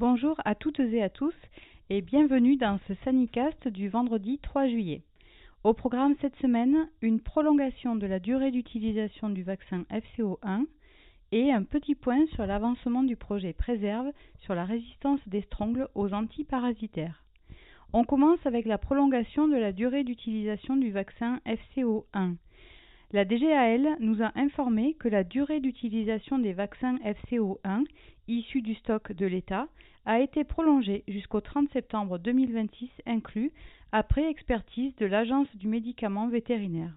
Bonjour à toutes et à tous et bienvenue dans ce Sanicast du vendredi 3 juillet. Au programme cette semaine, une prolongation de la durée d'utilisation du vaccin FCO1 et un petit point sur l'avancement du projet Préserve sur la résistance des strongles aux antiparasitaires. On commence avec la prolongation de la durée d'utilisation du vaccin FCO1. La DGAL nous a informé que la durée d'utilisation des vaccins FCO1 issus du stock de l'État a été prolongée jusqu'au 30 septembre 2026 inclus, après expertise de l'Agence du médicament vétérinaire.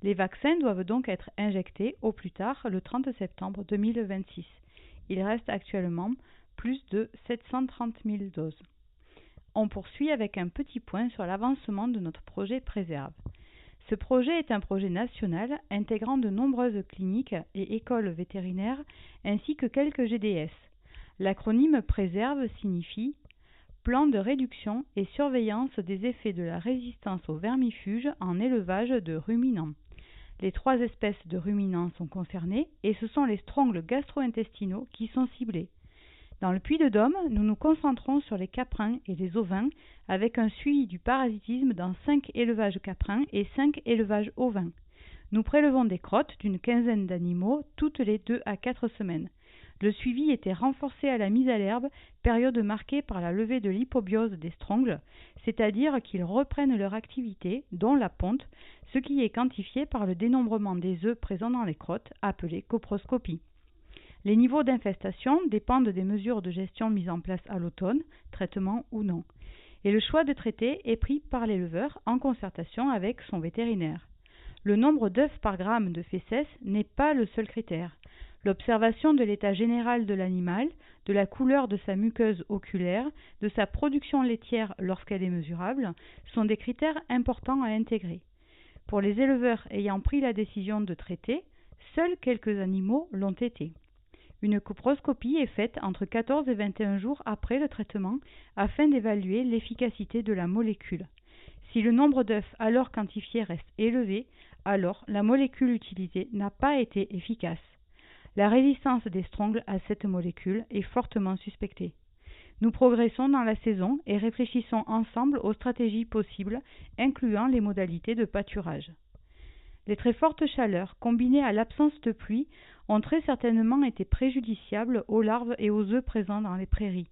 Les vaccins doivent donc être injectés au plus tard le 30 septembre 2026. Il reste actuellement plus de 730 000 doses. On poursuit avec un petit point sur l'avancement de notre projet Préserve. Ce projet est un projet national intégrant de nombreuses cliniques et écoles vétérinaires ainsi que quelques GDS. L'acronyme Préserve signifie Plan de réduction et surveillance des effets de la résistance aux vermifuges en élevage de ruminants. Les 3 espèces de ruminants sont concernées et ce sont les strongles gastro-intestinaux qui sont ciblés. Dans le Puy-de-Dôme, nous nous concentrons sur les caprins et les ovins avec un suivi du parasitisme dans 5 élevages caprins et 5 élevages ovins. Nous prélevons des crottes d'une quinzaine d'animaux toutes les 2 à 4 semaines. Le suivi était renforcé à la mise à l'herbe, période marquée par la levée de l'hypobiose des strongles, c'est-à-dire qu'ils reprennent leur activité, dont la ponte, ce qui est quantifié par le dénombrement des œufs présents dans les crottes, appelée coproscopie. Les niveaux d'infestation dépendent des mesures de gestion mises en place à l'automne, traitement ou non. Et le choix de traiter est pris par l'éleveur en concertation avec son vétérinaire. Le nombre d'œufs par gramme de fécès n'est pas le seul critère. L'observation de l'état général de l'animal, de la couleur de sa muqueuse oculaire, de sa production laitière lorsqu'elle est mesurable, sont des critères importants à intégrer. Pour les éleveurs ayant pris la décision de traiter, seuls quelques animaux l'ont été. Une coproscopie est faite entre 14 et 21 jours après le traitement afin d'évaluer l'efficacité de la molécule. Si le nombre d'œufs alors quantifié reste élevé, alors la molécule utilisée n'a pas été efficace. La résistance des strongles à cette molécule est fortement suspectée. Nous progressons dans la saison et réfléchissons ensemble aux stratégies possibles, incluant les modalités de pâturage. Les très fortes chaleurs, combinées à l'absence de pluie, ont très certainement été préjudiciables aux larves et aux œufs présents dans les prairies.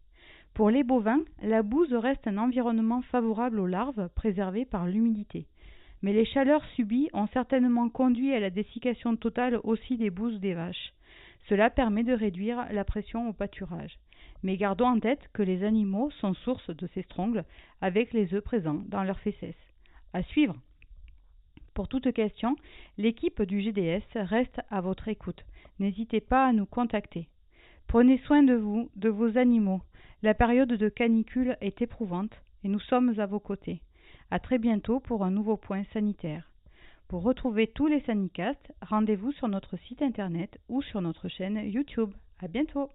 Pour les bovins, la bouse reste un environnement favorable aux larves, préservé par l'humidité. Mais les chaleurs subies ont certainement conduit à la dessiccation totale aussi des bouses des vaches. Cela permet de réduire la pression au pâturage. Mais gardons en tête que les animaux sont source de ces strongles, avec les œufs présents dans leurs fécès. À suivre. Pour toute question, l'équipe du GDS reste à votre écoute. N'hésitez pas à nous contacter. Prenez soin de vous, de vos animaux. La période de canicule est éprouvante et nous sommes à vos côtés. À très bientôt pour un nouveau point sanitaire. Pour retrouver tous les Sanicasts, rendez-vous sur notre site internet ou sur notre chaîne YouTube. À bientôt.